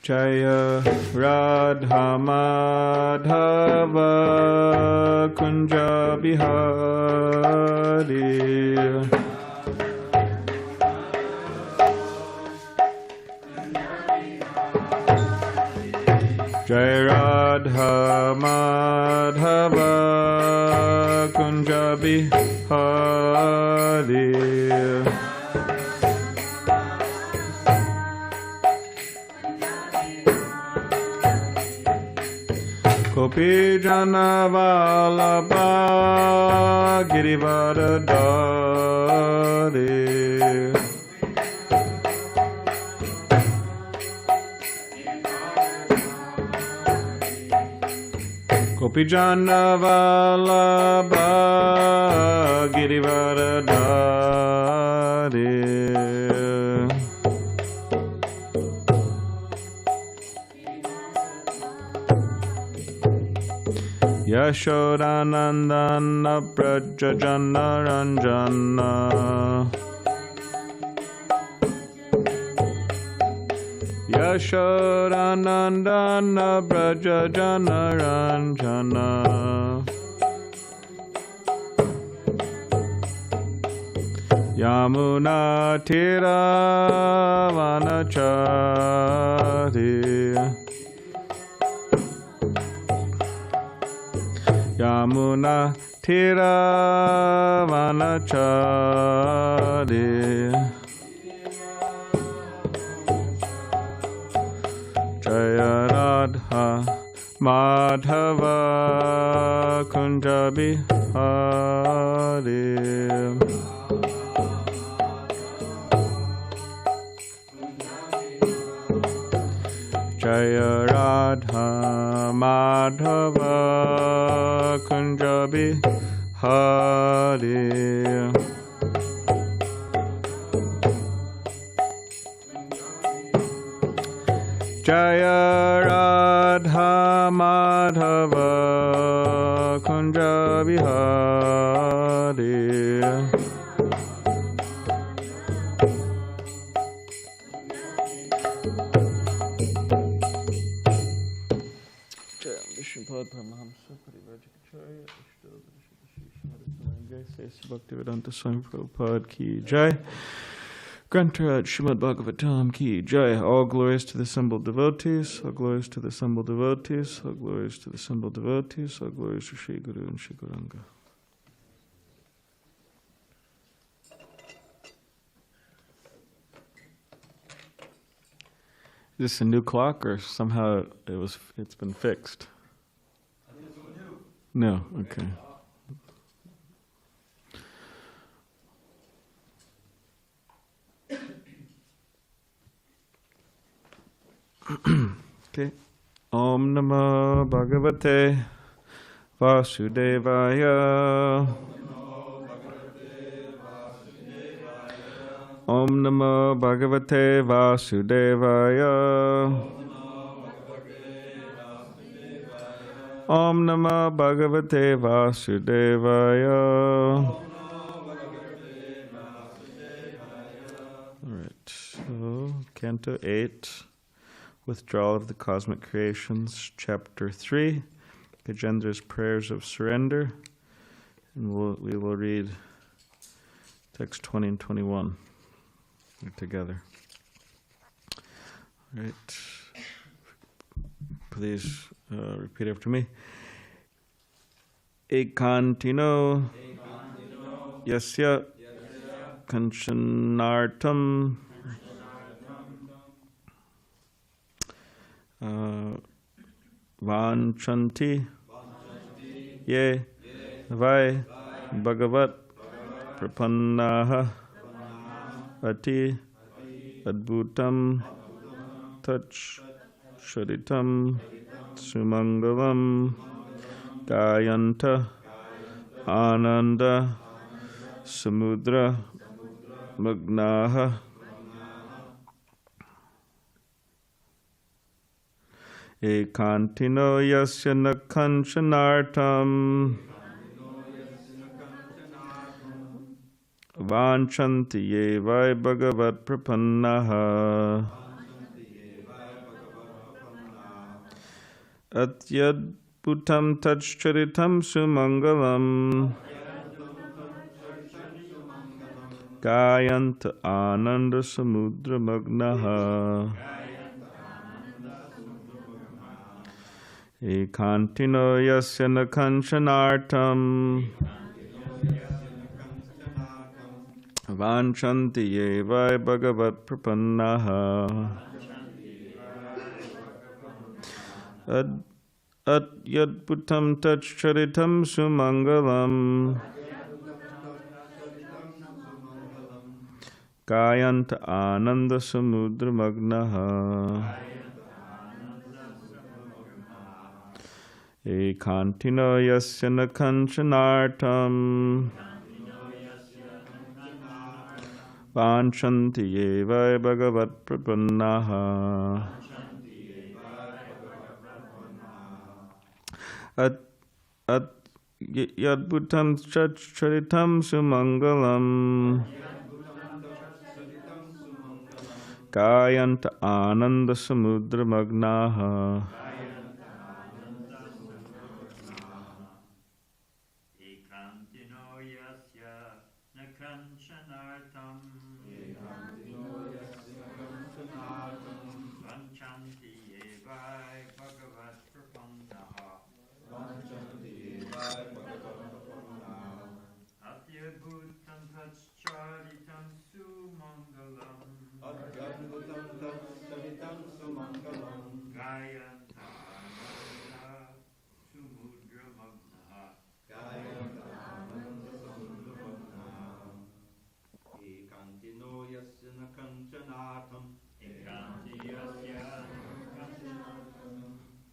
Jaya Radha Madhava Kunja Bihari. Jai Radha Madhava Kunja Bihari. Gopi Jana Vallabha Girivardhari. Gopi Jana Vallabha Girivardhari. Yashodanandana Prajajana Ranjana. Yashodanandana Prajajana Ranjana. Yamuna Tira Vanachari. Yamuna Tira Vanachari. Jaya Radha Madhava Kunja Bihari. Jaya Radha Madhava Kunja Bihari. Jaya Radha Madhava Kunja Bihari. Bhaktivedanta Swami Prabhupada ki jai. Grantaraj Srimad Bhagavatam ki jai. All glories to the assembled devotees. All glories to the assembled devotees. All glories to the assembled devotees. All glories to Shri Guru and Shri Gauranga. Is this a new clock or somehow it's been fixed? No, okay. Okay. Om Namo Bhagavate Vasudevaya. Om Namo Bhagavate Vasudevaya. Om Namo Bhagavate Vasudevaya. All right, so Canto 8. Withdrawal of the Cosmic Creations, Chapter 3, Gajendra's Prayers of Surrender, and we will read text 20 and 21 together. All right. Please repeat after me. Ekantino yasya kanchanartam Vanchanti ye vai bhagavat prapannaha ati adbhutam tach sharitam sumangalam gayanta ananda samudra magnaha ekantino yasya nakanchanartam vanchanti ye vai bhagavat prapannaha Atyadbhutam tachcharitam sumangalam Gayanta ananda samudra magnaha Ekantino yasya na kanchanartam Vanchanti yevai bhagavat prapannaha Atyadbhutam tachcharitam sumangalam Gayanta ananda samudra magnaha Ekantino yasya na kanchanartam Vanchanti yevai bhagavat prapannaha Yadbhutam charitam sumangalam Gayanta ananda samudra magnaha Ekantino yasya na kanchanartam Vanchanti yevai bhagavat prapannaha Atyadbhutam tachcharitam sumangalam Gayanta ananda samudra magnaha Ekantino yasya na kanchanartam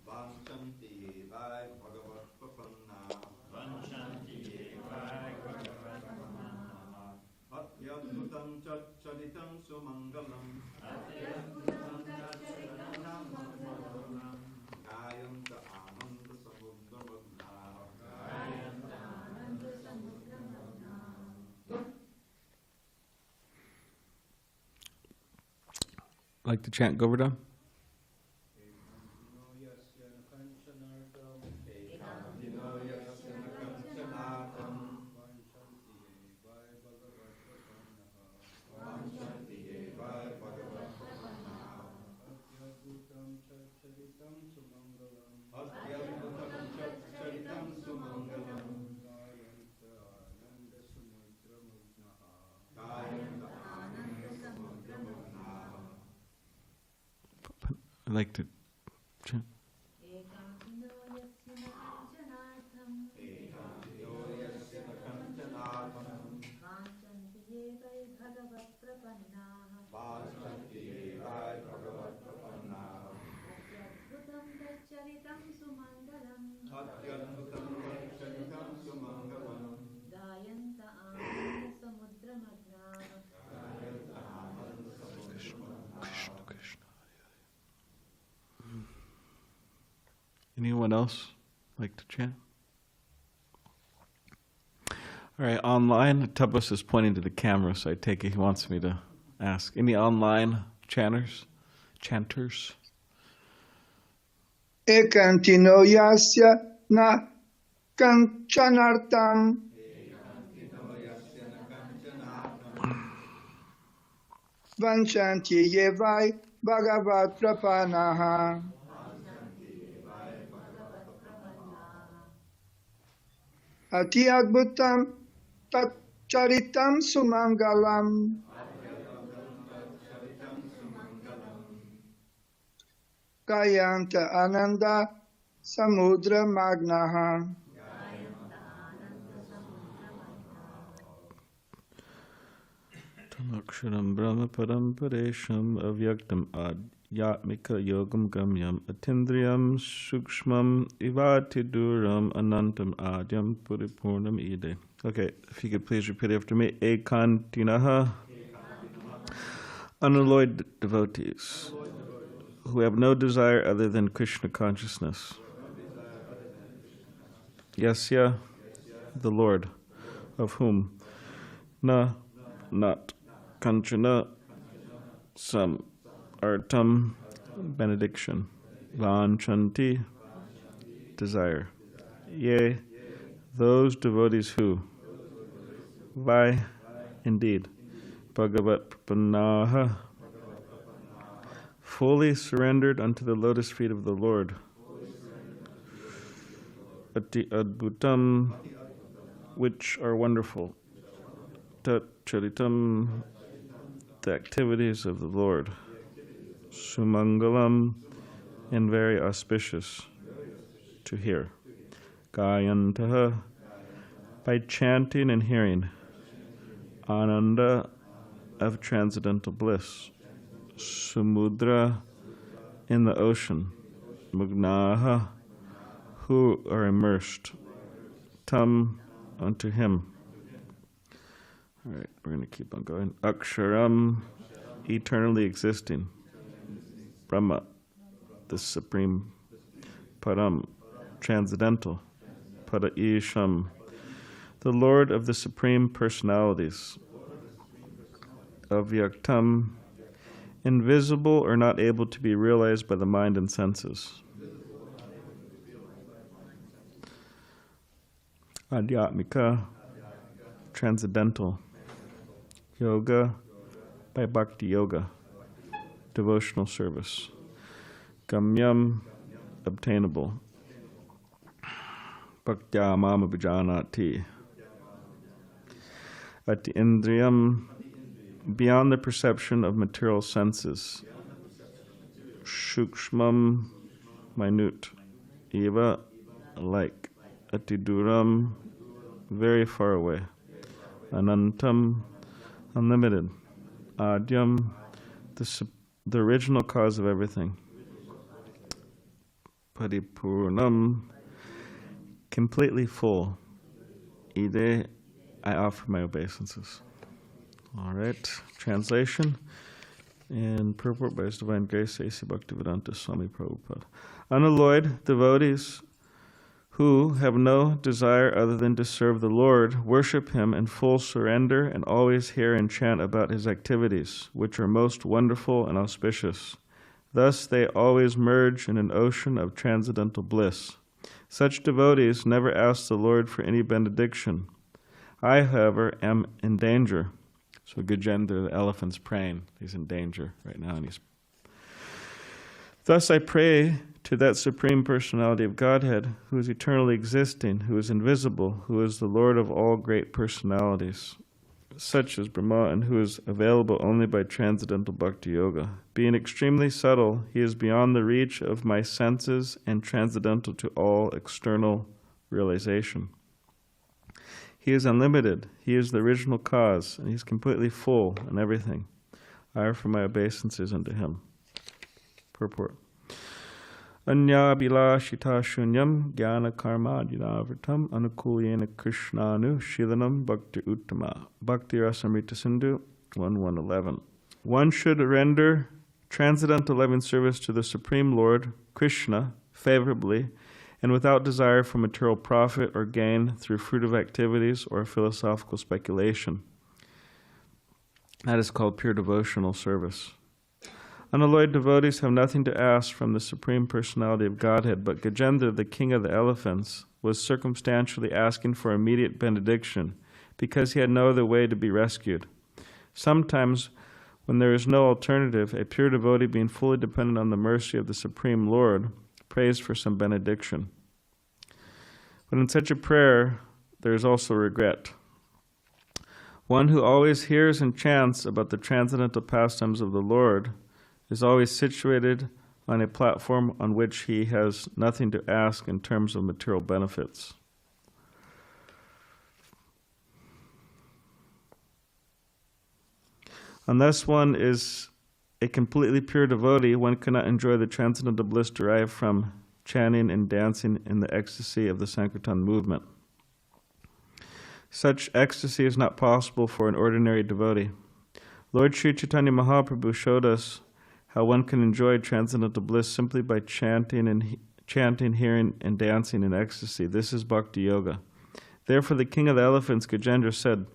Vanchanti yevai bhagavat prapannaha Atyadbhutam tachcharitam sumangalam Gayanta ananda samudra magnaha Like to chant Govardhan? I like to chant. Anyone else like to chant? All right, online, Tapas is pointing to the camera, so I take it he wants me to ask. Any online chanters? Ekantino yasya na kanchanartam Vanchanti yevai bhagavat prapannaha Atyadbhutam tachcharitam sumangalam Gayanta ananda samudra magnaha Tamaksharam Brahma Padam Paresham Avyaktam Adyatmika Yogam Gamyam Atindriyam Sukshmam Ivati Duram Anantam Adyam Puripurnam Ide. Okay, if you could please repeat after me. Ekantinaha, unalloyed devotees who have no desire other than Krishna consciousness. Yasya, the Lord, of whom na, not, kanchana, some, artam, benediction, vanchanti, desire. Yea, those devotees who, by indeed, Bhagavat Prapannaha, fully surrendered unto the lotus feet of the Lord, Ati Adbhutam, which are wonderful, Tat Charitam, the activities of the Lord, Sumangalam, and very auspicious to hear. Gayantaha, by chanting and hearing, Ananda, of transcendental bliss, Samudra, in the ocean, Magnaha, who are immersed, Tam, unto him. All right, we're going to keep on going. Aksharam, eternally existing. Brahma, the supreme. Param, transcendental. Paraisham, the Lord of the Supreme Personalities. Avyaktam, invisible or not able to be realized by the mind and senses. Adhyatmika, transcendental. Yoga, by Bhakti Yoga, devotional service. Gamyam, obtainable. Bhaktya mama bhajanati. Ati indriyam, beyond the perception of material senses. Shukshmam, minute. Eva, like. Atiduram, very far away. Anantam, unlimited. Adyam, the original cause of everything. Paripurnam, completely full. Ide, I offer my obeisances. All right, translation and purport by His Divine Grace, A.C. Bhaktivedanta Swami Prabhupada. Unalloyed devotees who have no desire other than to serve the Lord, worship Him in full surrender and always hear and chant about His activities, which are most wonderful and auspicious. Thus they always merge in an ocean of transcendental bliss. Such devotees never ask the Lord for any benediction. I, however, am in danger. So Gajendra, the elephant's praying. He's in danger right now. And Thus I pray to that Supreme Personality of Godhead, who is eternally existing, who is invisible, who is the Lord of all great personalities, such as Brahma, and who is available only by transcendental Bhakti Yoga. Being extremely subtle, He is beyond the reach of my senses and transcendental to all external realization. He is unlimited. He is the original cause, and He's completely full in everything. I offer my obeisances unto Him. Purport. Anya bilashita shunyam jnana karma dinavritam anukulyena krishnanu shilanam bhakti uttama. Bhakti Rasamrita Sindhu 1.1.11. One should render transcendental loving service to the Supreme Lord Krishna favorably and without desire for material profit or gain through fruitive activities or philosophical speculation. That is called pure devotional service. Unalloyed devotees have nothing to ask from the Supreme Personality of Godhead, but Gajendra, the king of the elephants, was circumstantially asking for immediate benediction because he had no other way to be rescued. Sometimes, when there is no alternative, a pure devotee, being fully dependent on the mercy of the Supreme Lord, prays for some benediction. But in such a prayer, there is also regret. One who always hears and chants about the transcendental pastimes of the Lord is always situated on a platform on which he has nothing to ask in terms of material benefits. Unless one is a completely pure devotee, one cannot enjoy the transcendental bliss derived from chanting and dancing in the ecstasy of the Sankirtan movement. Such ecstasy is not possible for an ordinary devotee. Lord Sri Chaitanya Mahaprabhu showed us how one can enjoy transcendental bliss simply by chanting, hearing, and dancing in ecstasy. This is Bhakti Yoga. Therefore, the king of the elephants, Gajendra, said,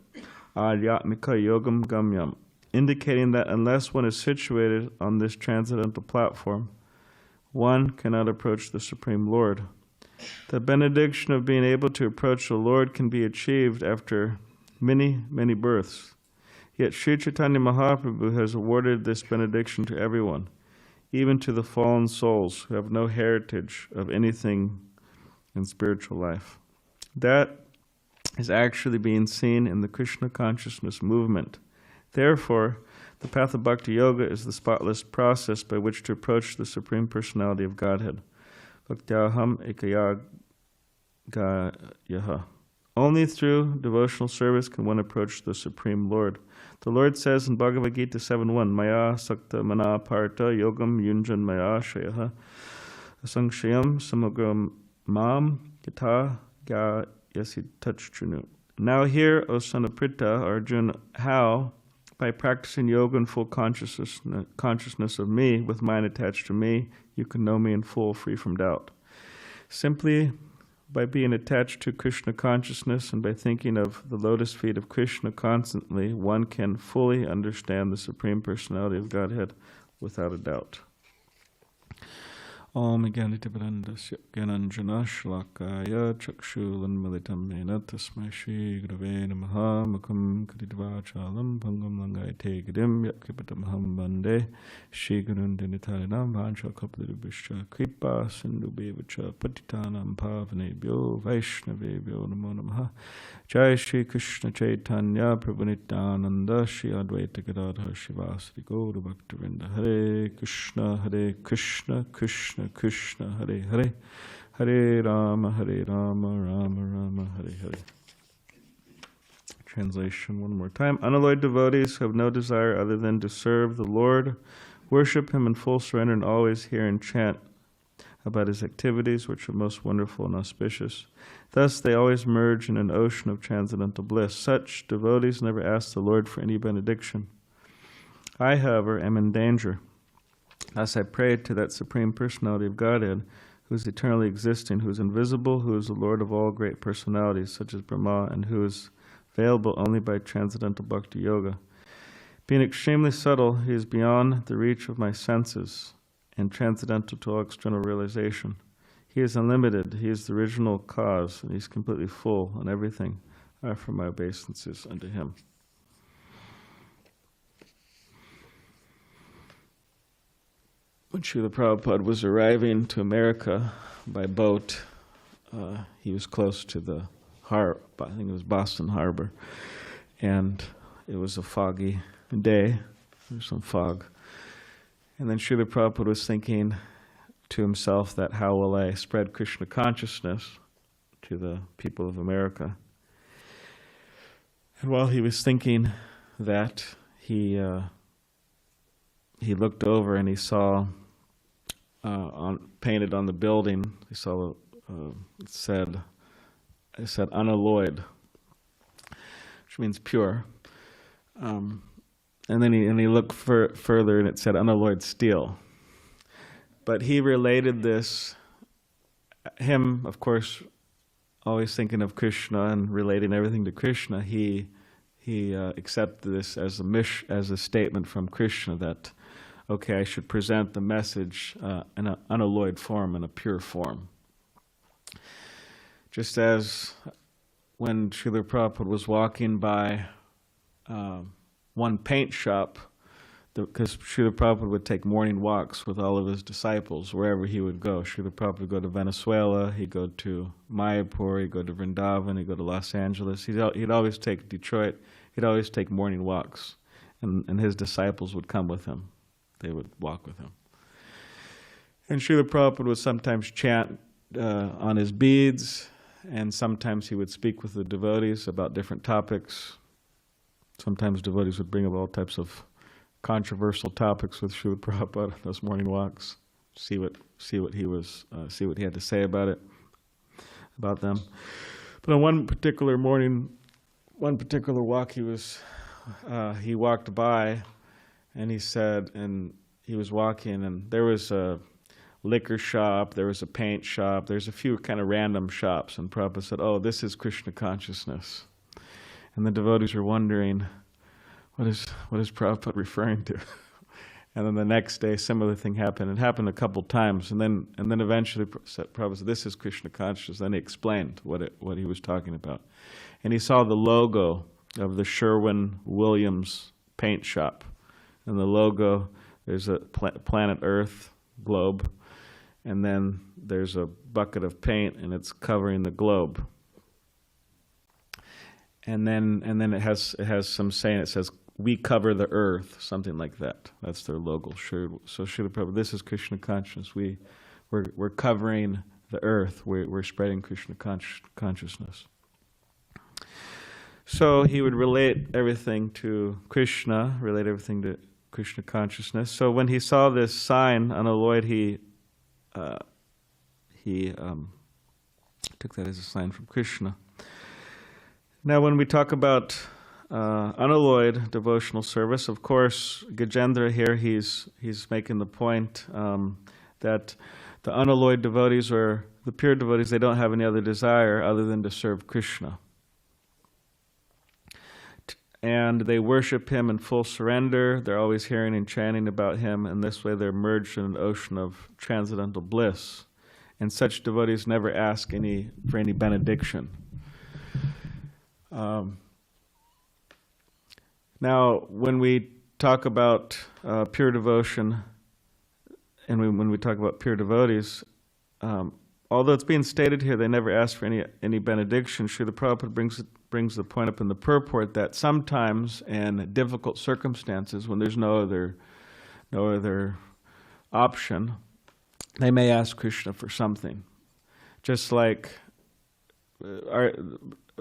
Aryatmika Yogam Gamyam, indicating that unless one is situated on this transcendental platform, one cannot approach the Supreme Lord. The benediction of being able to approach the Lord can be achieved after many, many births. Yet Sri Chaitanya Mahaprabhu has awarded this benediction to everyone, even to the fallen souls who have no heritage of anything in spiritual life. That is actually being seen in the Krishna consciousness movement. Therefore, the path of Bhakti Yoga is the spotless process by which to approach the Supreme Personality of Godhead. Bhaktyaham ekayagayaha. Only through devotional service can one approach the Supreme Lord. The Lord says in Bhagavad Gita 7.1, Maya sakta mana parta yogam yunjan maya shayaha asangshayam samagram mam yata ga yasi tachchunu. Now hear, O son of Pritha, Arjuna, how, by practicing yoga in full consciousness of me, with mind attached to me, you can know me in full, free from doubt. Simply by being attached to Krishna consciousness and by thinking of the lotus feet of Krishna constantly, one can fully understand the Supreme Personality of Godhead without a doubt. Om Ganitibrandasya Gananjana Shlakaya Chakshulan Militam Mena Tasmai Shri Grave Namaha Mukam Kadidvachalam Pangam Langai Tegidim Yakripatamaham Bande Shri Gurundinitarinam Vancha Kapadibisha Kripa Sindhubevacha Patitanam Pavanebhyo Vaishnavebhyo Namo Namaha Jai Shri Krishna Chaitanya Prabhu Nityananda Shri Advaita Gadadhar Shivasri Gaura Bhaktivinoda Hare Krishna Krishna Krishna Hare Hare Hare Rama Rama Rama Hare Hare. Translation one more time. Unalloyed devotees who have no desire other than to serve the Lord, worship Him in full surrender, and always hear and chant about His activities, which are most wonderful and auspicious. Thus they always merge in an ocean of transcendental bliss. Such devotees never ask the Lord for any benediction. I, however, am in danger. Thus I pray to that Supreme Personality of Godhead, who is eternally existing, who is invisible, who is the Lord of all great personalities, such as Brahma, and who is available only by transcendental Bhakti Yoga. Being extremely subtle, He is beyond the reach of my senses and transcendental to all external realization. He is unlimited, He is the original cause, and He is completely full, and everything I offer my obeisances unto Him. When Srila Prabhupada was arriving to America by boat, he was close to the harbor, I think it was Boston Harbor, and it was a foggy day. There was some fog. And then Srila Prabhupada was thinking to himself that how will I spread Krishna consciousness to the people of America? And while he was thinking that, he looked over and he saw painted on the building, he saw it said unalloyed, which means pure. And then he looked further and it said unalloyed steel. But he related this, him, of course, always thinking of Krishna and relating everything to Krishna, he accepted this as a statement from Krishna that, okay, I should present the message in an unalloyed form, in a pure form. Just as when Srila Prabhupada was walking by one paint shop, because Srila Prabhupada would take morning walks with all of his disciples wherever he would go. Srila Prabhupada would go to Venezuela, he'd go to Mayapur, he'd go to Vrindavan, he'd go to Los Angeles. He'd always take Detroit, he'd always take morning walks. And his disciples would come with him. They would walk with him. And Srila Prabhupada would sometimes chant on his beads, and sometimes he would speak with the devotees about different topics. Sometimes devotees would bring up all types of controversial topics with Srila Prabhupada on those morning walks. See what he had to say about them. But on one particular walk, he walked by, and he said, and he was walking, and there was a liquor shop, there was a paint shop, there's a few kind of random shops, and Prabhupada said, "Oh, this is Krishna consciousness." And the devotees were wondering, what is Prabhupada referring to? And then the next day, similar thing happened. It happened a couple times, and then eventually, Prabhupada said, "This is Krishna consciousness." Then he explained what he was talking about, and he saw the logo of the Sherwin-Williams paint shop, and the logo, there's a planet Earth globe, and then there's a bucket of paint, and it's covering the globe. And then it has some saying. It says, "We cover the earth," something like that. That's their logo. So Srila Prabhupada, this is Krishna consciousness. We're covering the earth. We're spreading Krishna consciousness. So he would relate everything to Krishna, relate everything to Krishna consciousness. So when he saw this sign unalloyed, he took that as a sign from Krishna. Now, when we talk about unalloyed devotional service, of course, Gajendra here, he's making the point that the unalloyed devotees, or the pure devotees, they don't have any other desire other than to serve Krishna. And they worship him in full surrender. They're always hearing and chanting about him, and this way they're merged in an ocean of transcendental bliss. And such devotees never ask for any benediction. Now, when we talk about pure devotion, and when we talk about pure devotees, although it's being stated here, they never ask for any benediction. Srila Prabhupada brings the point up in the purport that sometimes in difficult circumstances, when there's no other option, they may ask Krishna for something. Just like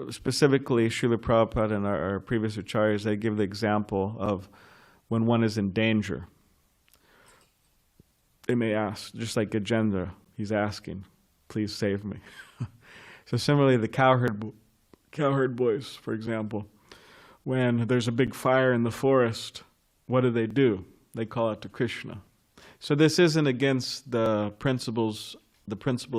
specifically Srila Prabhupada and our previous acharyas, they give the example of when one is in danger. They may ask, just like Gajendra, he's asking, "Please save me." So similarly, the cowherd boys, for example, when there's a big fire in the forest, what do? They call out to Krishna. So this isn't against the principle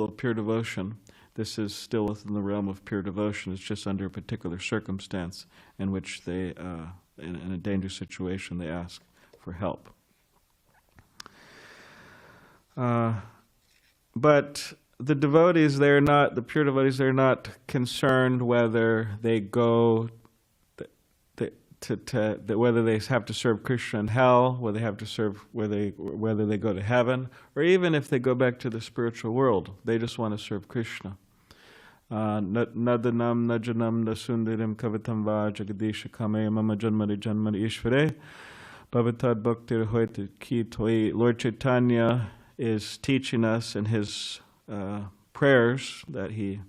of pure devotion. This is still within the realm of pure devotion. It's just under a particular circumstance in which they, in a dangerous situation, they ask for help. But the devotees, the pure devotees, they're not concerned whether they go, whether they have to serve Krishna in hell, whether they have to serve, whether they go to heaven, or even if they go back to the spiritual world. They just want to serve Krishna. Nadanam najanam nasundarim kavitam va jagadisha kame mama janmari janmari ishvare bhavatad bhaktir hoit ki toi. Lord Chaitanya is teaching us in his prayers that he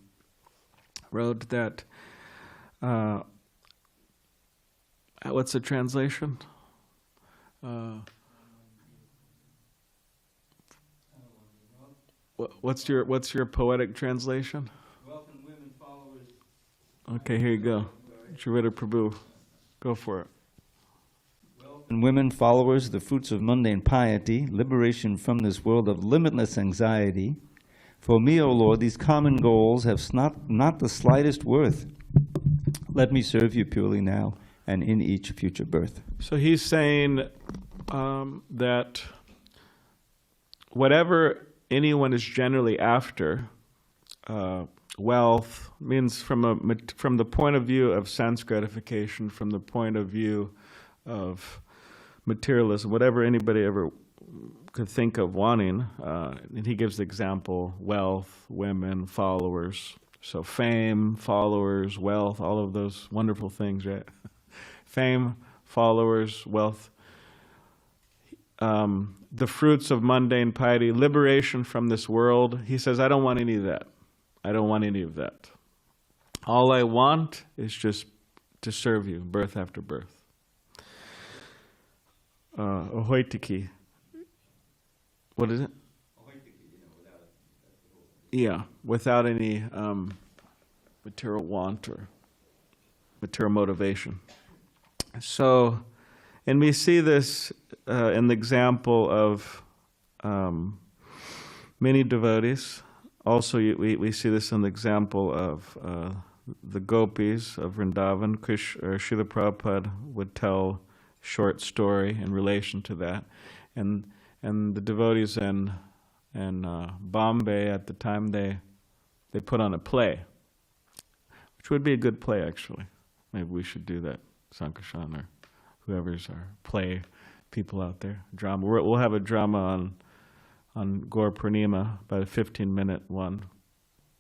wrote that, what's the translation? What's your poetic translation? Okay, here you go. Sriveda Prabhu, go for it. And women followers, the fruits of mundane piety, liberation from this world of limitless anxiety. For me, O Lord, these common goals have not the slightest worth. Let me serve you purely now and in each future birth. So he's saying that whatever anyone is generally after, wealth, means from the point of view of sense gratification, from the point of view of materialism, whatever anybody ever could think of wanting, and he gives the example, wealth, women, followers. So fame, followers, wealth, all of those wonderful things, right? Fame, followers, wealth, the fruits of mundane piety, liberation from this world. He says, I don't want any of that. I don't want any of that. All I want is just to serve you, birth after birth. Ahoitiki. What is it? Yeah, without any material want or material motivation. So, and we see this in the example of many devotees. Also, we see this in the example of the Gopis of Vrindavan. Srila Prabhupada would tell a short story in relation to that. and the devotees in Bombay at the time, they put on a play, which would be a good play actually. Maybe we should do that, Sankarshan or whoever's our play people out there. Drama. We'll have a drama on Gaur Purnima, about a 15-minute one.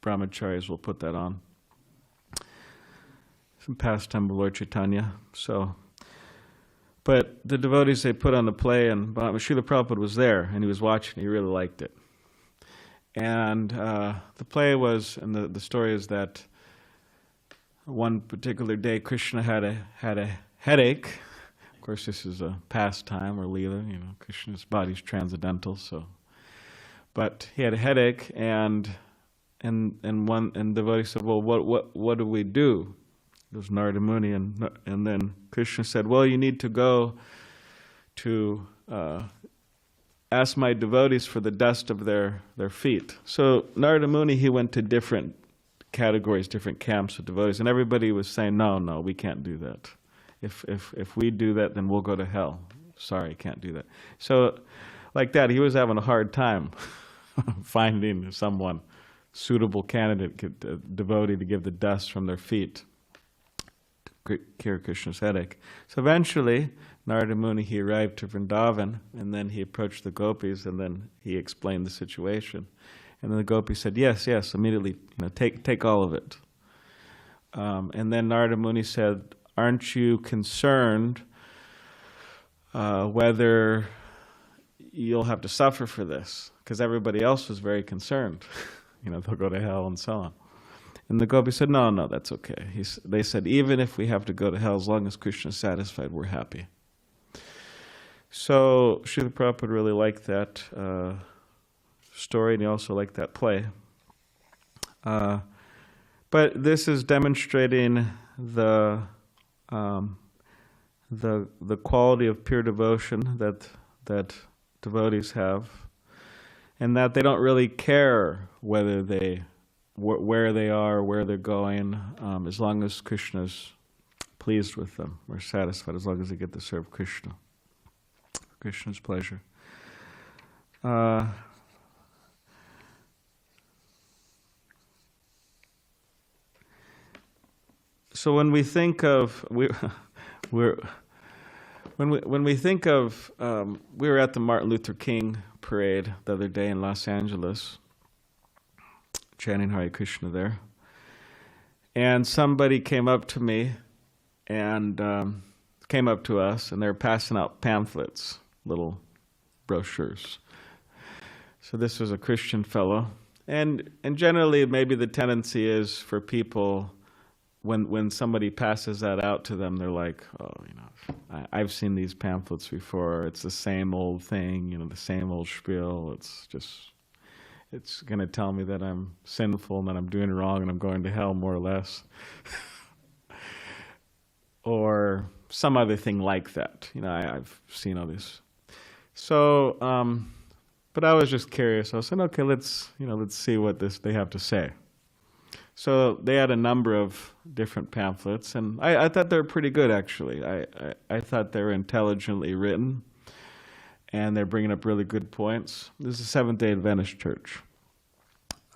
Brahmacharis will put that on. Some pastime of Lord Chaitanya. So, but the devotees, they put on the play, and Srila Prabhupada was there, and he was watching. He really liked it. And the play was, and the story is that one particular day, Krishna had a headache. Of course, this is a pastime or Leela. You know, Krishna's body's transcendental, so. But he had a headache, and the devotee said, "Well, what do we do?" It was Narada Muni, and then Krishna said, "Well, you need to go to ask my devotees for the dust of their feet." So Narada Muni, he went to different categories, different camps of devotees, and everybody was saying, "No, we can't do that. If we do that, then we'll go to hell. Sorry, can't do that." So, like that, he was having a hard time finding someone suitable candidate, devotee, to give the dust from their feet to cure Krishna's headache. So eventually, Narada Muni, he arrived to Vrindavan, and then he approached the Gopis, and then he explained the situation. And then the Gopis said, yes, immediately, take all of it. And then Narada Muni said, aren't you concerned whether you'll have to suffer for this? Because everybody else was very concerned. They'll go to hell and so on. And the Gopis said, no, that's okay. They said, even if we have to go to hell, as long as Krishna is satisfied, we're happy. So Srila Prabhupada really liked that story, and he also liked that play. But this is demonstrating the quality of pure devotion that devotees have, and that they don't really care where they are, where they're going, as long as Krishna's pleased with them, or satisfied, as long as they get to serve Krishna, Krishna's pleasure. So when we think of we were at the Martin Luther King parade the other day in Los Angeles, chanting Hare Krishna there, and somebody came up to me and came up to us, and they were passing out pamphlets, little brochures. So this was a Christian fellow, and generally maybe the tendency is for people, when somebody passes that out to them, they're like, I've seen these pamphlets before. It's the same old thing, the same old spiel. It's going to tell me that I'm sinful and that I'm doing wrong and I'm going to hell, more or less. Or some other thing like that. I've seen all this. So, but I was just curious. I said, okay, let's see what they have to say. So they had a number of different pamphlets, and I thought they were pretty good, actually. I thought they were intelligently written, and they're bringing up really good points. This is a Seventh-day Adventist church.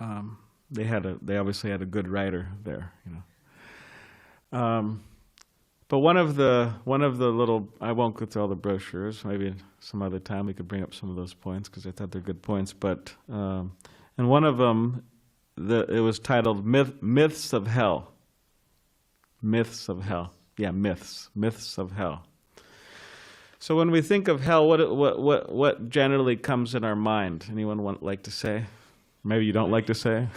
They obviously had a good writer there, But one of the little, I won't go through all the brochures. Maybe some other time we could bring up some of those points, because I thought they're good points. But and one of them, it was titled "Myths of Hell." Myths of hell. Yeah, myths of hell. So when we think of hell, what generally comes in our mind? Anyone like to say? Maybe you don't like to say.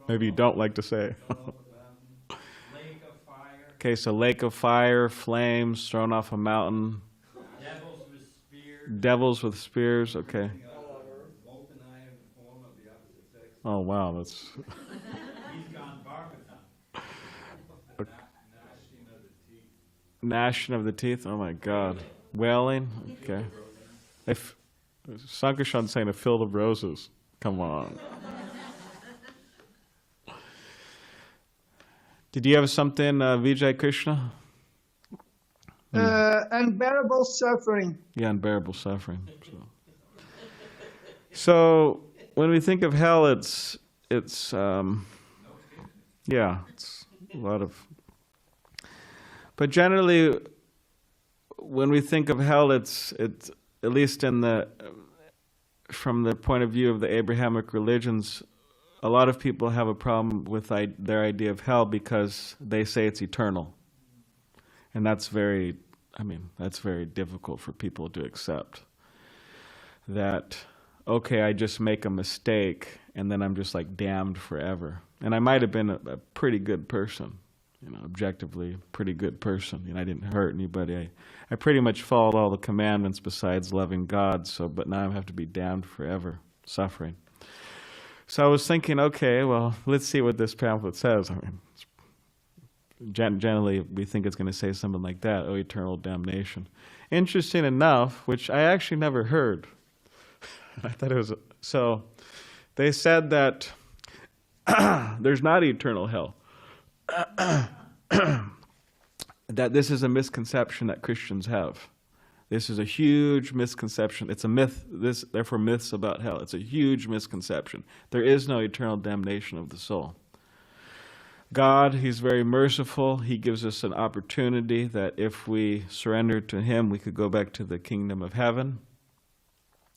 Maybe you don't like to say. Lake of fire. Okay, so lake of fire, flames thrown off a mountain. Devils with spears. Devils with spears. Okay. Molten iron form of the opposite sex. Oh wow, that's. He's gone Bhagavatam. Gnashing of the teeth. Gnashing of the teeth. Oh my God. Wailing. Okay. If Sankarshan saying a field of roses. Come on. Did you have something, Vijay Krishna? unbearable suffering. Yeah, unbearable suffering. So when we think of hell, it's yeah, it's a lot of. But generally, when we think of hell, it's at least from the point of view of the Abrahamic religions, a lot of people have a problem with their idea of hell because they say it's eternal, and that's very difficult for people to accept. That, okay, I just make a mistake and then I'm just like damned forever. And I might have been a pretty good person, objectively pretty good person. I didn't hurt anybody. I pretty much followed all the commandments besides loving God. But now I have to be damned forever, suffering. So I was thinking, okay, well, let's see what this pamphlet says. Generally, we think it's going to say something like that, oh, eternal damnation. Interesting enough, which I actually never heard. I thought it was so. They said that there's not eternal hell. That this is a misconception that Christians have. This is a huge misconception. It's a myth. Therefore, myths about hell. It's a huge misconception. There is no eternal damnation of the soul. God, He's very merciful. He gives us an opportunity that if we surrender to Him, we could go back to the kingdom of heaven.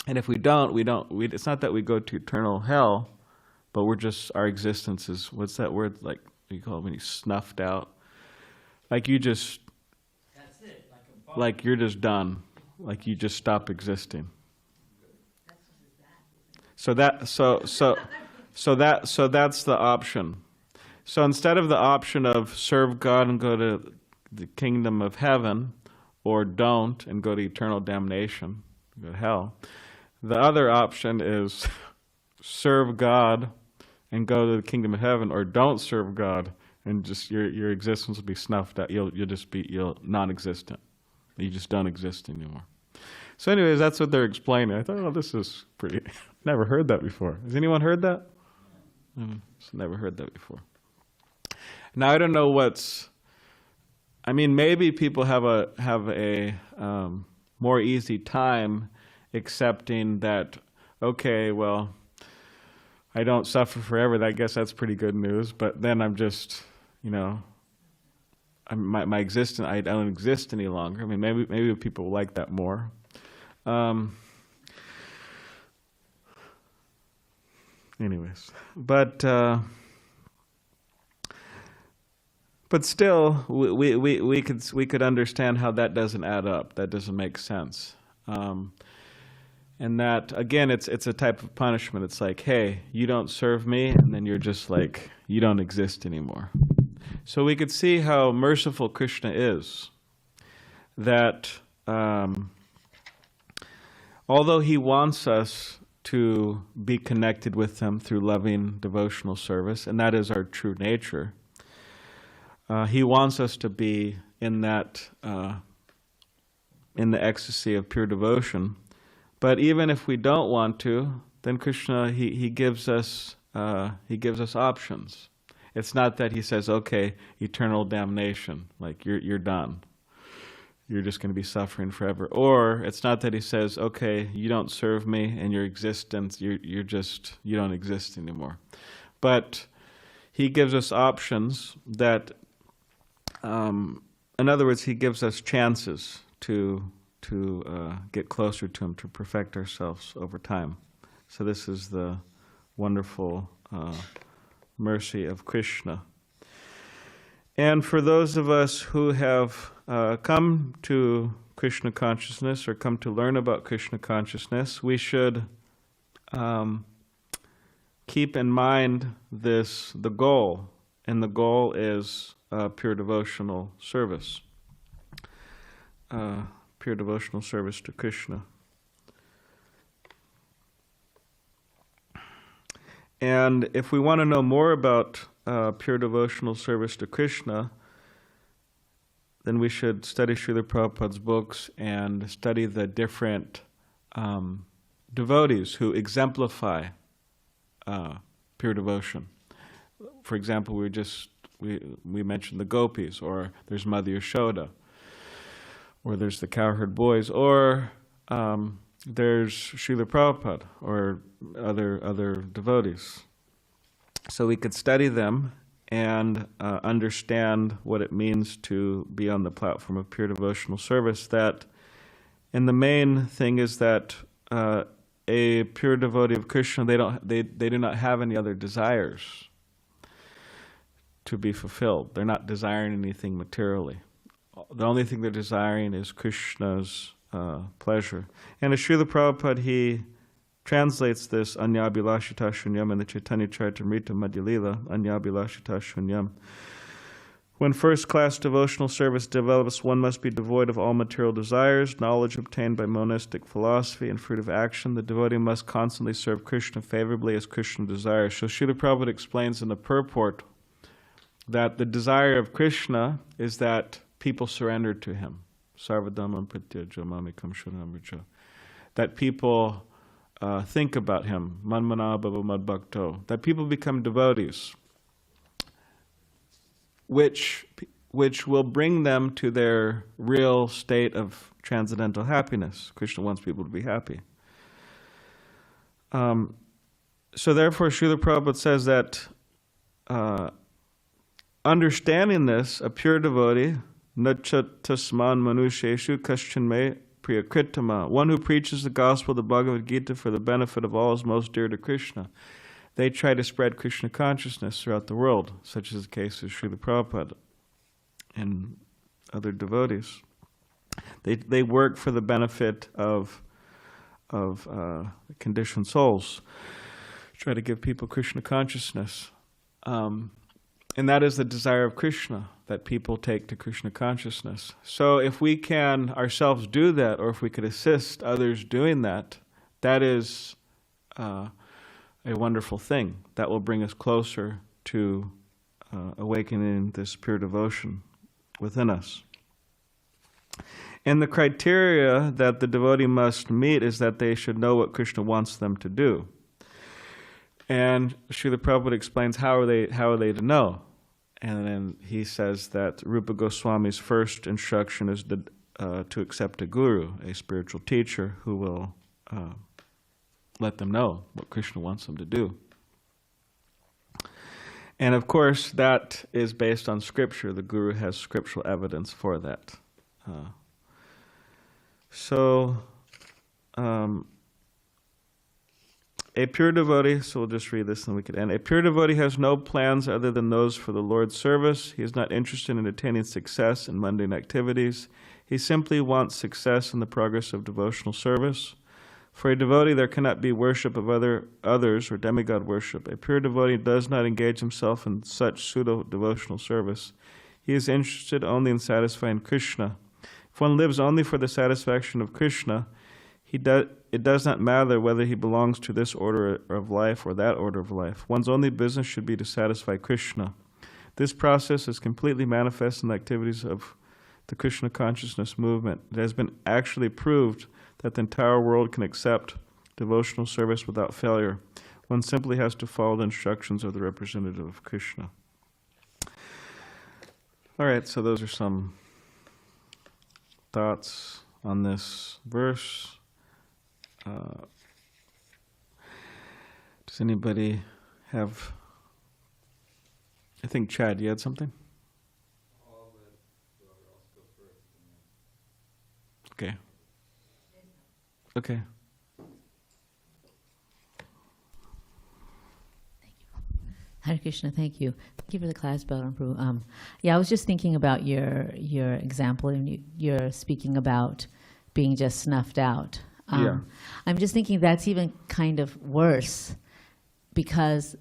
And if we don't. It's not that we go to eternal hell, but our existence is, what's that word, like you call it when you snuffed out? Like you just, That's it, like you're just done. Like you just stop existing. So that's the option. So instead of the option of serve God and go to the kingdom of heaven, or don't and go to eternal damnation, go to hell, the other option is serve God and go to the kingdom of heaven, or don't serve God and just your existence will be snuffed out. You'll non-existent. You just don't exist anymore. So anyways, that's what they're explaining. I thought, oh, this is pretty. Never heard that before. Has anyone heard that? Never heard that before. Now I don't know maybe people have a more easy time accepting that. Okay, well, I don't suffer forever. I guess that's pretty good news. But then I'm just, my existence. I don't exist any longer. Maybe people will like that more. Anyways, but still, we could understand how that doesn't add up. That doesn't make sense. And that, again, it's a type of punishment. It's like, hey, you don't serve me, and then you're just like, you don't exist anymore. So we could see how merciful Krishna is. That although He wants us to be connected with Him through loving devotional service, and that is our true nature, He wants us to be in that, in the ecstasy of pure devotion. But even if we don't want to, then Krishna, he gives us options. It's not that He says, okay, eternal damnation, like you're done. You're just going to be suffering forever. Or it's not that He says, okay, you don't serve me and your existence, you don't exist anymore. But He gives us options that, in other words, He gives us chances to get closer to Him, to perfect ourselves over time. So this is the wonderful mercy of Krishna. And for those of us who have come to Krishna consciousness or come to learn about Krishna consciousness, we should keep in mind the goal. And the goal is pure devotional service. Pure devotional service to Krishna. And if we want to know more about pure devotional service to Krishna, then we should study Srila Prabhupada's books and study the different devotees who exemplify pure devotion. For example, we mentioned the Gopis, or there's Mother Yashoda. or there's the Cowherd Boys, or there's Srila Prabhupada, or other devotees. So we could study them and understand what it means to be on the platform of pure devotional service. That, and the main thing is that a pure devotee of Krishna, they do not have any other desires to be fulfilled. They're not desiring anything materially. The only thing they're desiring is Krishna's pleasure. And as Srila Prabhupada, he translates this Anyabhilashita Shunyam in the Chaitanya Charitamrita Madhya Lila, Anyabhilashita Shunyam. When first-class devotional service develops, one must be devoid of all material desires, knowledge obtained by monistic philosophy, and fruitive action. The devotee must constantly serve Krishna favorably as Krishna desires. So Srila Prabhupada explains in the purport that the desire of Krishna is that people surrender to him. Sarvadhamam prityaja mamikam shuddham vrijo. That people think about him, manmana bhava madbhakto, that people become devotees, which will bring them to their real state of transcendental happiness. Krishna wants people to be happy. So therefore, Srila Prabhupada says that understanding this, a pure devotee, nachatasman manusheshu kaschanme priyakritama, one who preaches the gospel of the Bhagavad Gita for the benefit of all is most dear to Krishna. They try to spread Krishna consciousness throughout the world, such as the case of Srila Prabhupada and other devotees. They work for the benefit of conditioned souls, try to give people Krishna consciousness. And that is the desire of Krishna, that people take to Krishna consciousness. So if we can ourselves do that, or if we could assist others doing that, that is a wonderful thing. That will bring us closer to awakening this pure devotion within us. And the criteria that the devotee must meet is that they should know what Krishna wants them to do. And Srila Prabhupada explains how are they to know. And then he says that Rupa Goswami's first instruction is to accept a guru, a spiritual teacher, who will let them know what Krishna wants them to do. And of course, that is based on scripture. The guru has scriptural evidence for that. A pure devotee, so we'll just read this and we could end. A pure devotee has no plans other than those for the Lord's service. He is not interested in attaining success in mundane activities. He simply wants success in the progress of devotional service. For a devotee, there cannot be worship of others or demigod worship. A pure devotee does not engage himself in such pseudo-devotional service. He is interested only in satisfying Krishna. If one lives only for the satisfaction of Krishna, it does not matter whether he belongs to this order of life or that order of life. One's only business should be to satisfy Krishna. This process is completely manifest in the activities of the Krishna consciousness movement. It has been actually proved that the entire world can accept devotional service without failure. One simply has to follow the instructions of the representative of Krishna. All right, so those are some thoughts on this verse. Does anybody have... I think, Chad, you had something? I'll let whoever else go first. Okay. Okay. Hare Krishna, thank you. Thank you for the class, Balaram Prabhu. I was just thinking about your example, and you're speaking about being just snuffed out. I'm just thinking that's even kind of worse, because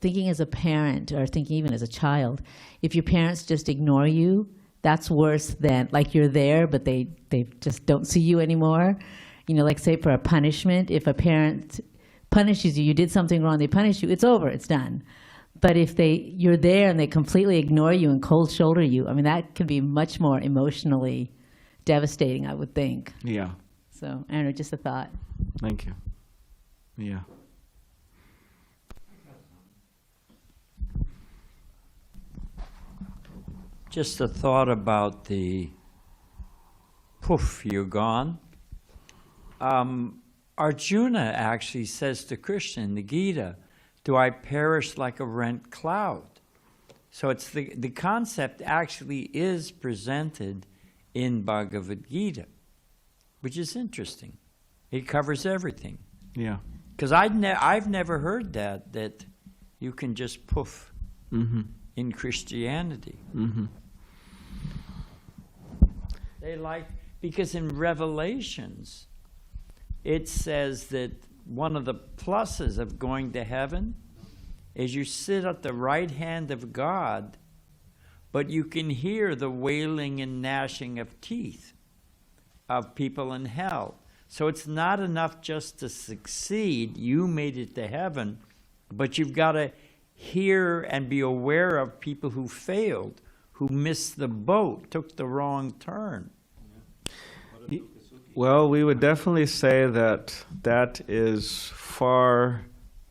thinking as a parent, or thinking even as a child, if your parents just ignore you, that's worse than, like, you're there, but they just don't see you anymore. You know, like, say for a punishment, if a parent punishes you, you did something wrong, they punish you, it's over, it's done. But if you're there and they completely ignore you and cold shoulder you, I mean, that can be much more emotionally devastating, I would think. Yeah. So, I don't know, just a thought. Thank you. Yeah. Just a thought about the poof, you're gone. Arjuna actually says to Krishna in the Gita, do I perish like a rent cloud? So it's the concept actually is presented in Bhagavad Gita, which is interesting. It covers everything. Yeah. Because I've never heard that you can just poof in Christianity. They because in Revelations, it says that one of the pluses of going to heaven is you sit at the right hand of God, but you can hear the wailing and gnashing of teeth of people in hell. So it's not enough just to succeed. You made it to heaven, but you've got to hear and be aware of people who failed, who missed the boat, took the wrong turn. Well, we would definitely say that is far,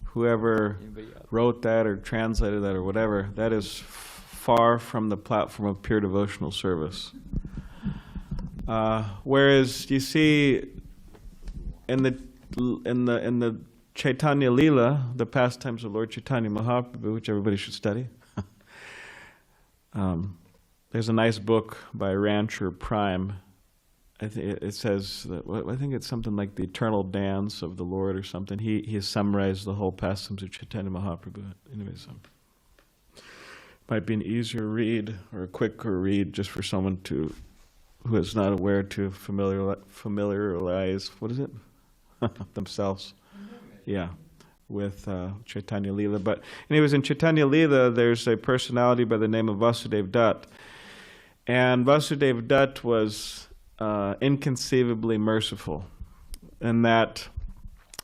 whoever wrote that or translated that or whatever, that is far from the platform of pure devotional service. Whereas you see in the Chaitanya Lila, the pastimes of Lord Chaitanya Mahaprabhu, which everybody should study, there's a nice book by Rancher Prime. I think it says that, I think it's something like the Eternal Dance of the Lord or something. He has summarized the whole pastimes of Chaitanya Mahaprabhu. Anyways, might be an easier read or a quicker read just for someone who is not aware to familiarize what is it themselves, yeah, with Chaitanya Lila. But anyways, in Chaitanya Lila, there's a personality by the name of Vasudev Dutt, and Vasudev Dutt was inconceivably merciful, in that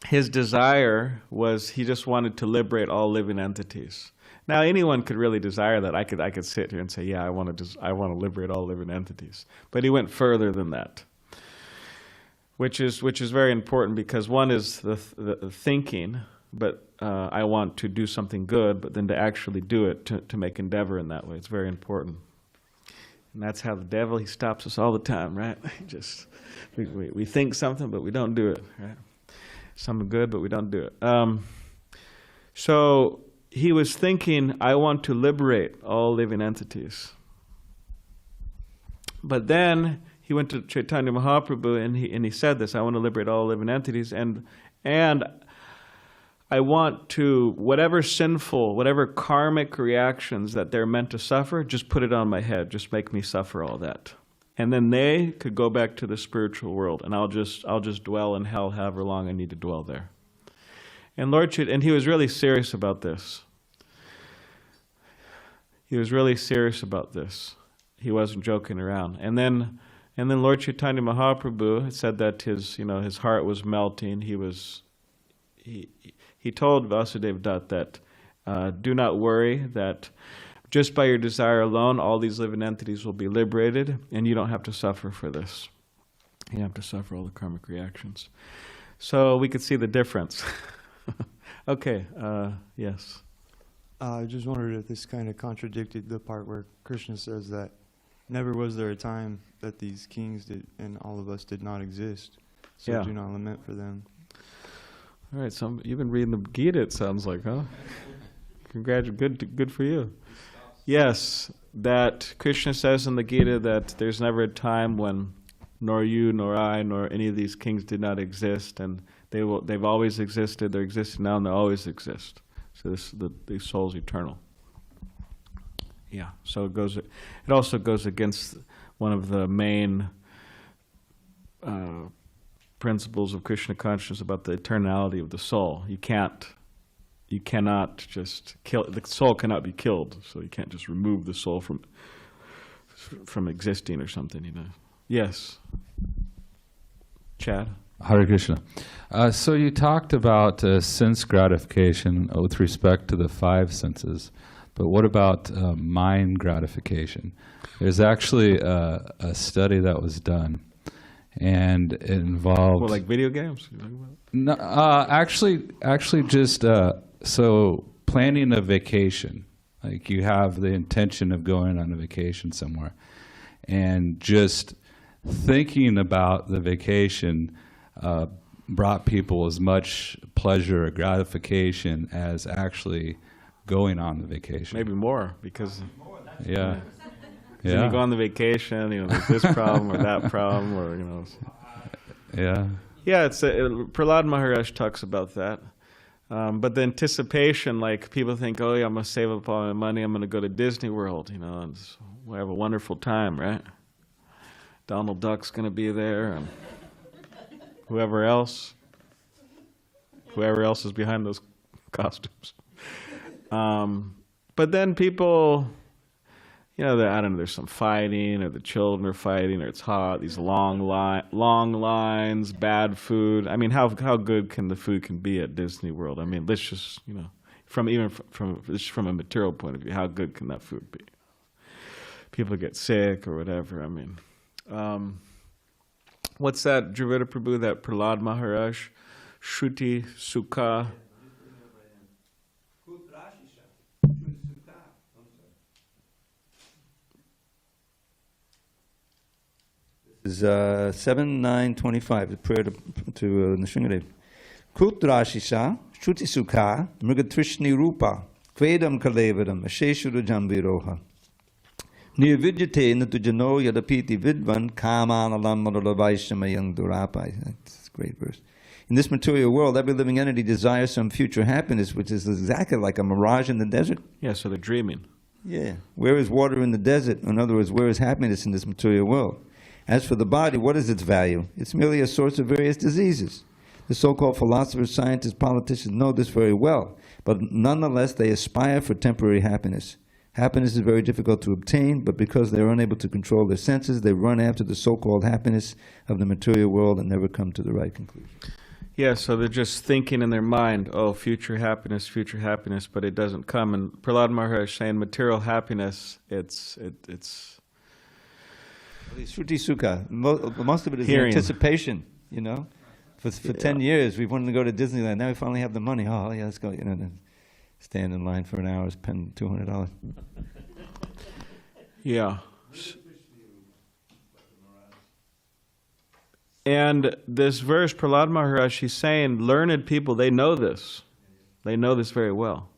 his desire was he just wanted to liberate all living entities. Now, anyone could really desire that. I could sit here and say, yeah, I want to liberate all living entities. But he went further than that, which is very important, because one is the thinking, but I want to do something good, but then to actually do it, to make endeavor in that way. It's very important. And that's how the devil, he stops us all the time, right? We think something, but we don't do it, right? Something good, but we don't do it. So he was thinking, I want to liberate all living entities. But then he went to Chaitanya Mahaprabhu and he said this, I want to liberate all living entities, and I want to, whatever sinful, whatever karmic reactions that they're meant to suffer, just put it on my head. Just make me suffer all that. And then they could go back to the spiritual world, and I'll just dwell in hell however long I need to dwell there. And and he was really serious about this. He was really serious about this. He wasn't joking around. And then Lord Chaitanya Mahaprabhu said that his heart was melting. He told Vasudev Dutt that do not worry, that just by your desire alone, all these living entities will be liberated, and you don't have to suffer for this. You don't have to suffer all the karmic reactions. So we could see the difference. Okay, yes. I just wondered if this kind of contradicted the part where Krishna says that never was there a time that these kings and all of us did not exist, so Yeah. do not lament for them. All right, so you've been reading the Gita, it sounds like, huh? Congratulations, good for you. Yes, that Krishna says in the Gita that there's never a time when nor you, nor I, nor any of these kings did not exist, and they've always existed, they're existing now, and they'll always exist. So the soul's eternal. Yeah, so it also goes against one of the main principles of Krishna consciousness about the eternality of the soul. You cannot just kill the soul. Cannot be killed, so you can't just remove the soul from existing or something. Yes, Chad. Hare Krishna. So you talked about sense gratification with respect to the five senses, but what about mind gratification? There's actually a study that was done, and it involved... Well, like video games? No, actually just so planning a vacation. Like you have the intention of going on a vacation somewhere, and just thinking about the vacation brought people as much pleasure or gratification as actually going on the vacation. Maybe more, because Yeah. when you go on the vacation, there's this problem or that problem, or Yeah. Yeah, Prahlad Maharaj talks about that. But the anticipation, like people think, oh yeah, I'm gonna save up all my money, I'm gonna go to Disney World, and we'll have a wonderful time, right? Donald Duck's gonna be there, and whoever else is behind those costumes. But then people, I don't know, there's some fighting, or the children are fighting, or it's hot, these long lines, bad food. I mean, how good can the food can be at Disney World? I mean, let's just, from a material point of view, how good can that food be? People get sick or whatever. I mean, what's that, Dravida Prabhu, that Prahlad Maharaj, Shruti Sukha? Is 7:9:25, the prayer to Nrsimhadev. Kutrashisha, Shruti Sukha, Mrigatrishni Rupa, Kvedam Kalevadam, Asheshurajam Viroha. Nirvidyate Natujano Yadapiti Vidvan, Kamanalam Madalavaishamayang Durapai. That's a great verse. In this material world, every living entity desires some future happiness, which is exactly like a mirage in the desert. Yeah, so they're dreaming. Yeah. Where is water in the desert? In other words, where is happiness in this material world? As for the body, what is its value? It's merely a source of various diseases. The so-called philosophers, scientists, politicians know this very well, but nonetheless they aspire for temporary happiness. Happiness is very difficult to obtain, but because they are unable to control their senses, they run after the so-called happiness of the material world and never come to the right conclusion. Yeah, so they're just thinking in their mind, oh, future happiness, but it doesn't come. And Prahlad Maharaj is saying material happiness, it's Shruti Sukha, most of it is hearing. Anticipation, For 10 years, we've wanted to go to Disneyland. Now we finally have the money. Oh, yeah, let's go. Then stand in line for an hour, spend $200. Yeah. And this verse, Prahlad Maharaj, he's saying, learned people, they know this. They know this very well.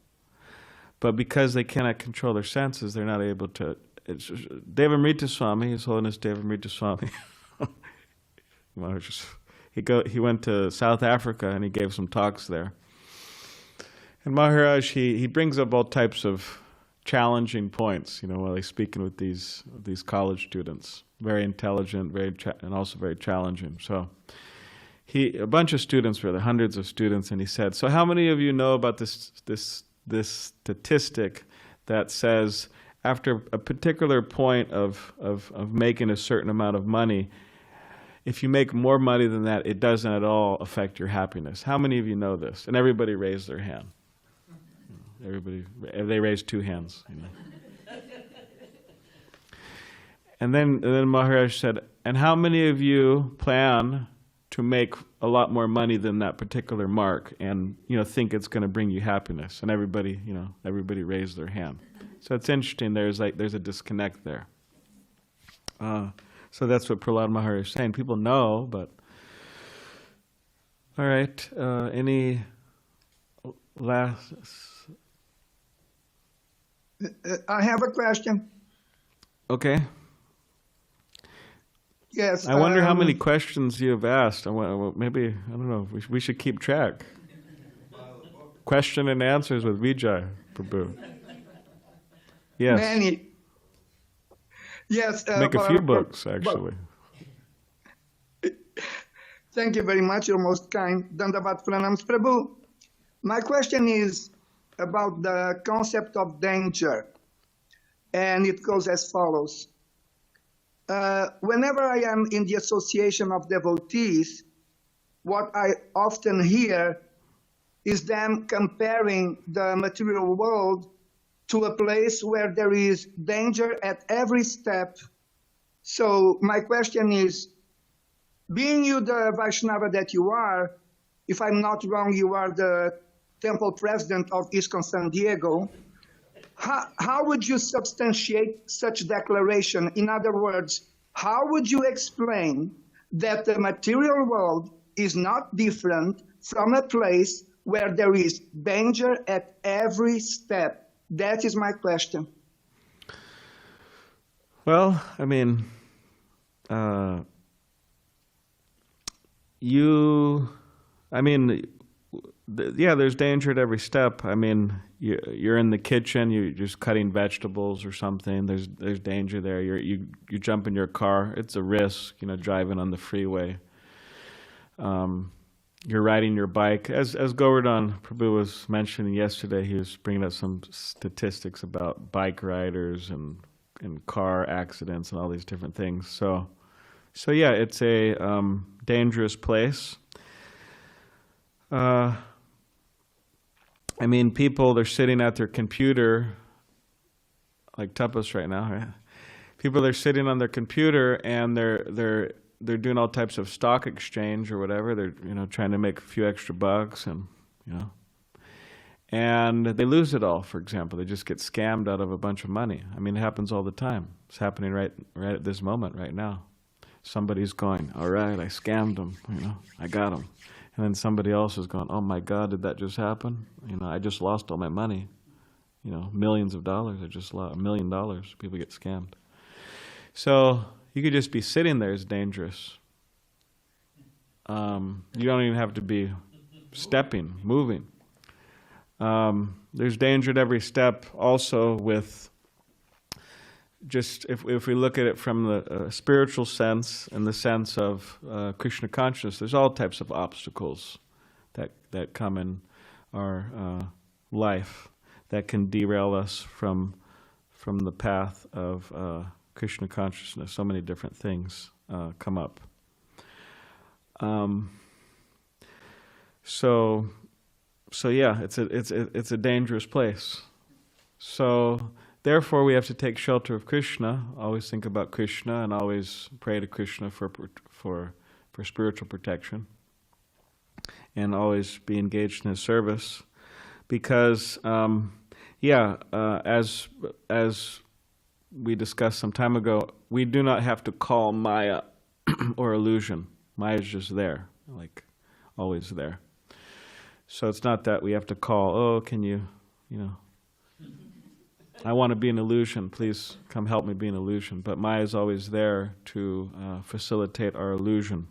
But because they cannot control their senses, they're not able to. Devamrita Swami, His Holiness Devamrita Swami, he went to South Africa and he gave some talks there. And Maharaj, he brings up all types of challenging points, while he's speaking with these college students. Very intelligent, and also very challenging. So a bunch of students were there, hundreds of students, and he said, so how many of you know about this statistic that says after a particular point of making a certain amount of money, if you make more money than that, it doesn't at all affect your happiness? How many of you know this? And everybody raised their hand. They raised two hands. And then Maharaj said, and how many of you plan to make a lot more money than that particular mark and think it's going to bring you happiness? And everybody raised their hand. So it's interesting, there's a disconnect there. So that's what Prahlad Maharaj is saying. People know, but all right, any last? I have a question. Okay. Yes. I wonder how many questions you have asked. Maybe, I don't know, we should keep track. Question and answers with Vijay Prabhu. Yes. Many. Yes. Make a few books, actually. Thank you very much. You're most kind. Dandavat Pranams Prabhu. My question is about the concept of danger. And it goes as follows. Whenever I am in the association of devotees, what I often hear is them comparing the material world to a place where there is danger at every step. So my question is, being you the Vaishnava that you are, if I'm not wrong, you are the temple president of ISKCON San Diego, how would you substantiate such declaration? In other words, how would you explain that the material world is not different from a place where there is danger at every step? That is my question. Well, I mean, there's danger at every step. I mean, you're in the kitchen, you're just cutting vegetables or something. There's danger there. You jump in your car. It's a risk, driving on the freeway. You're riding your bike. As Govardhan Prabhu was mentioning yesterday, he was bringing up some statistics about bike riders and car accidents and all these different things. So yeah, it's a dangerous place. I mean, people, they're sitting at their computer, like Tapas right now, right? People, they're sitting on their computer and they're doing all types of stock exchange or whatever. They're, trying to make a few extra bucks and, and they lose it all, for example. They just get scammed out of a bunch of money. I mean, it happens all the time. It's happening right at this moment, right now. Somebody's going, all right, I scammed them, I got them. And then somebody else is going, oh my God, did that just happen? I just lost all my money. Millions of dollars. I just lost $1 million. People get scammed. So you could just be sitting there is dangerous. You don't even have to be stepping, moving. There's danger at every step also with just, if we look at it from the spiritual sense, in the sense of Krishna consciousness, there's all types of obstacles that come in our life that can derail us from the path of Krishna consciousness. So many different things come up. So yeah, it's a dangerous place. So therefore, we have to take shelter of Krishna. Always think about Krishna and always pray to Krishna for spiritual protection, and always be engaged in His service. Because, as we discussed some time ago, we do not have to call Maya or illusion. Maya is just there, like always there. So it's not that we have to call, oh, can you, I want to be an illusion, please come help me be an illusion. But Maya is always there to facilitate our illusion.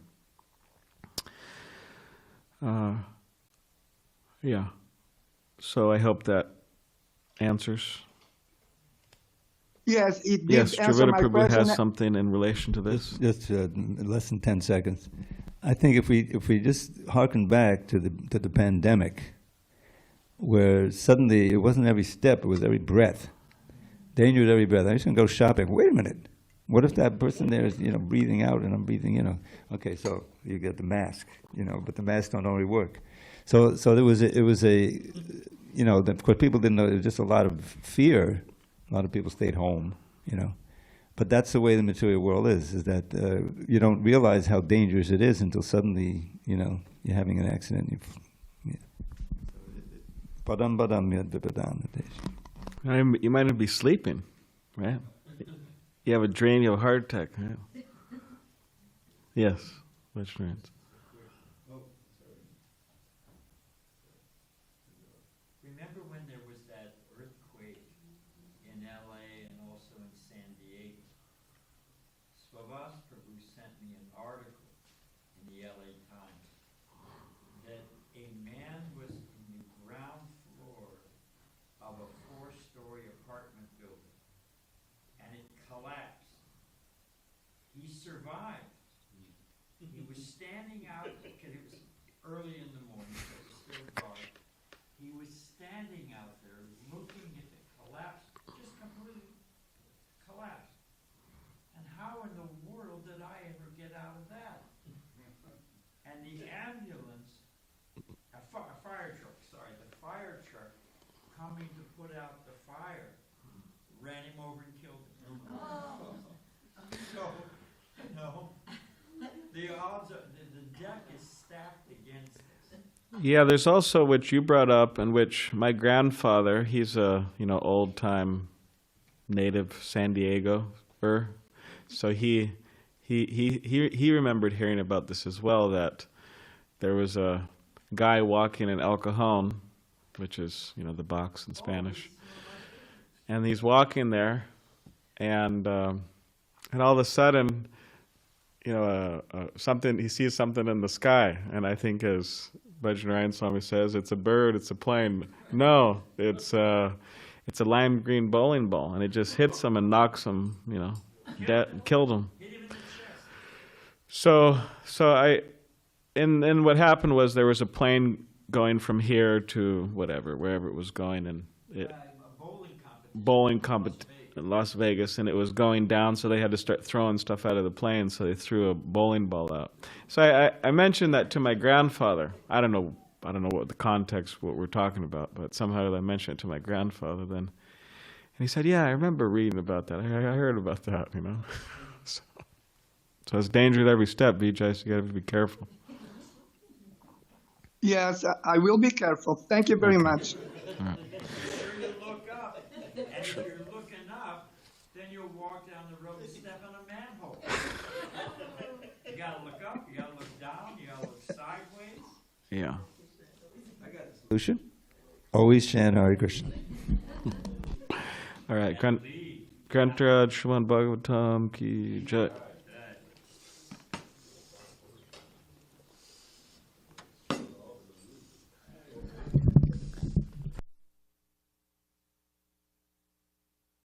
So I hope that answers. Yes, it did Yes, answer Javita my Prabhu question. has something in relation to this. Just less than 10 seconds. I think if we just harken back to the pandemic, where suddenly it wasn't every step, it was every breath. Danger at every breath. I used to go shopping. Wait a minute. What if that person there is, breathing out and I'm breathing, Okay, so you get the mask, but the masks don't always work. So there was it was a, of course people didn't know, it was just a lot of fear. A lot of people stayed home, But that's the way the material world is that you don't realize how dangerous it is until suddenly, you're having an accident. You might even be sleeping, right? You have a drain, you have a heart attack. Right? Yes, which means. Remember when there was that earthquake in LA and also in San Diego? Swabhas Prabhu sent me an article in the LA Times that a man was in the ground floor of a 4-story apartment building and it collapsed. He survived. He was standing out, because it was early in the morning, so it was still dark. He was standing out there looking at the collapse, just completely collapsed. And how in the world did I ever get out of that? And the ambulance, the fire truck coming to put out the fire, ran him over and killed him. The odds are, the deck is stacked against this. Yeah, there's also which you brought up, and which my grandfather, he's a old time native San Diego-er, so he he remembered hearing about this as well, that there was a guy walking in El Cajon, which is, the box in Spanish. And he's walking there, and all of a sudden, something, he sees something in the sky, and I think, as Bhajan Swami says, it's a bird, it's a plane. No, it's a lime green bowling ball, and it just hits him and knocks him, dead, killed him. So what happened was there was a plane going from here to wherever it was going, and bowling competition in Las Vegas, and it was going down, so they had to start throwing stuff out of the plane, so they threw a bowling ball out. So I mentioned that to my grandfather. I don't know what the context, what we're talking about, but somehow I mentioned it to my grandfather then. And he said, yeah, I remember reading about that. I heard about that, So it's danger at every step, Vijay, so you got to be careful. Yes, I will be careful. Thank you very much. All right. If you're looking up, then you'll walk down the road and step in a manhole. You gotta look up, you gotta look down, you gotta look sideways. Yeah. Solution? Always chant Hare Krishna. All right. Grantaraj Srimad Bhagavatam ki jai.